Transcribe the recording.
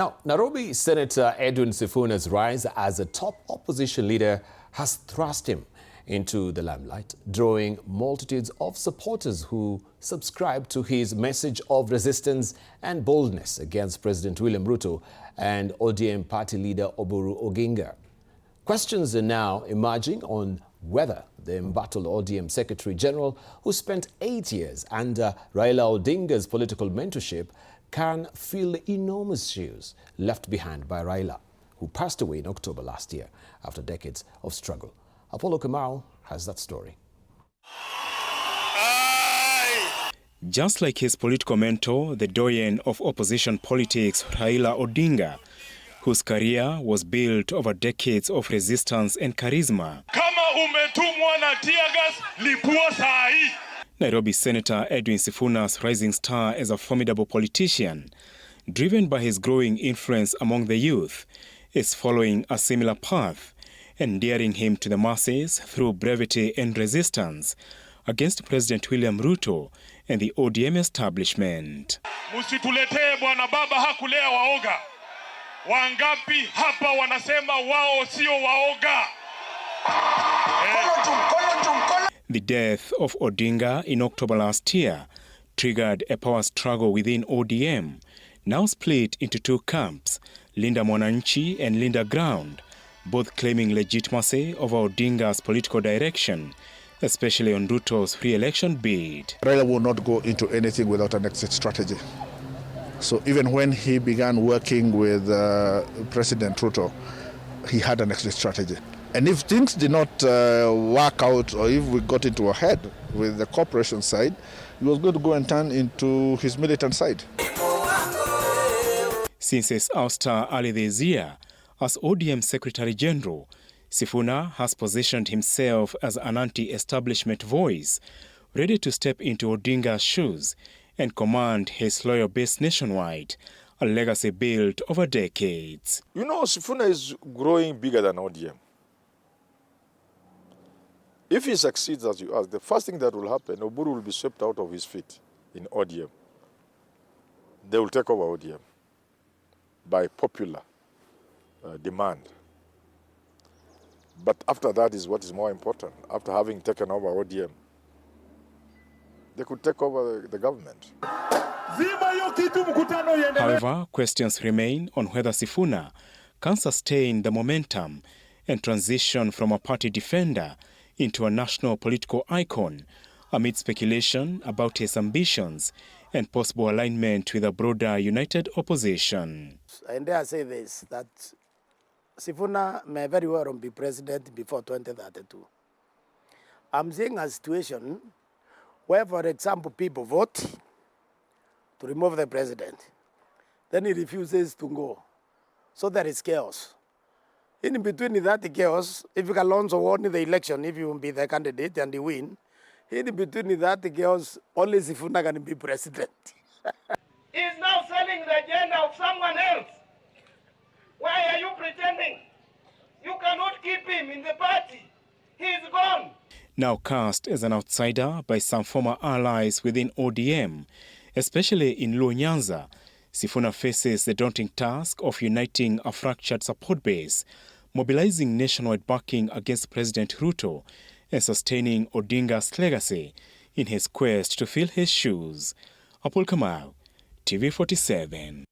Now, Nairobi Senator Edwin Sifuna's rise as a top opposition leader has thrust him into the limelight, drawing multitudes of supporters who subscribe to his message of resistance and boldness against President William Ruto and ODM party leader Oburu Oginga. Questions are now emerging on whether the embattled ODM Secretary General, who spent 8 years under Raila Odinga's political mentorship, can fill the enormous shoes left behind by Raila, who passed away in October last year after decades of struggle. Apollo Kamau has that story. Just like his political mentor, the doyen of opposition politics, Raila Odinga, whose career was built over decades of resistance and charisma. Nairobi Senator Edwin Sifuna's rising star as a formidable politician, driven by his growing influence among the youth, is following a similar path, endearing him to the masses through brevity and resistance against President William Ruto and the ODM establishment. Musituletee bwana baba hakulea waoga. Wangapi hapa wanasema wao sio waoga. The death of Odinga in October last year triggered a power struggle within ODM, now split into two camps, Linda Mwananchi and Linda Ground, both claiming legitimacy over Odinga's political direction, especially on Ruto's re-election bid. Raila will not go into anything without an exit strategy. So even when he began working with President Ruto, he had an exit strategy. And if things did not work out, or if we got into a head with the corporation side, he was going to go and turn into his militant side. Since his ouster early this year as ODM Secretary General, Sifuna has positioned himself as an anti-establishment voice, ready to step into Odinga's shoes and command his loyal base nationwide, a legacy built over decades. You know, Sifuna is growing bigger than ODM. If he succeeds, as you ask, the first thing that will happen, Oburu will be swept out of his feet in ODM. They will take over ODM by popular demand. But after that is what is more important. After having taken over ODM, they could take over the government. However, questions remain on whether Sifuna can sustain the momentum and transition from a party defender into a national political icon amid speculation about his ambitions and possible alignment with a broader united opposition. And dare say this, that Sifuna may very well be president before 2032. I'm seeing a situation where, for example, people vote to remove the president. Then he refuses to go. So there is chaos. In between that chaos, if Kalonzo won the election, if you will be the candidate and you win, in between that chaos, only Sifuna can be president. He's now selling the agenda of someone else. Why are you pretending? You cannot keep him in the party. He's gone. Now cast as an outsider by some former allies within ODM, especially in Luo Nyanza, Sifuna faces the daunting task of uniting a fractured support base, mobilizing nationwide backing against President Ruto, and sustaining Odinga's legacy in his quest to fill his shoes. Apollo Kamau, TV 47.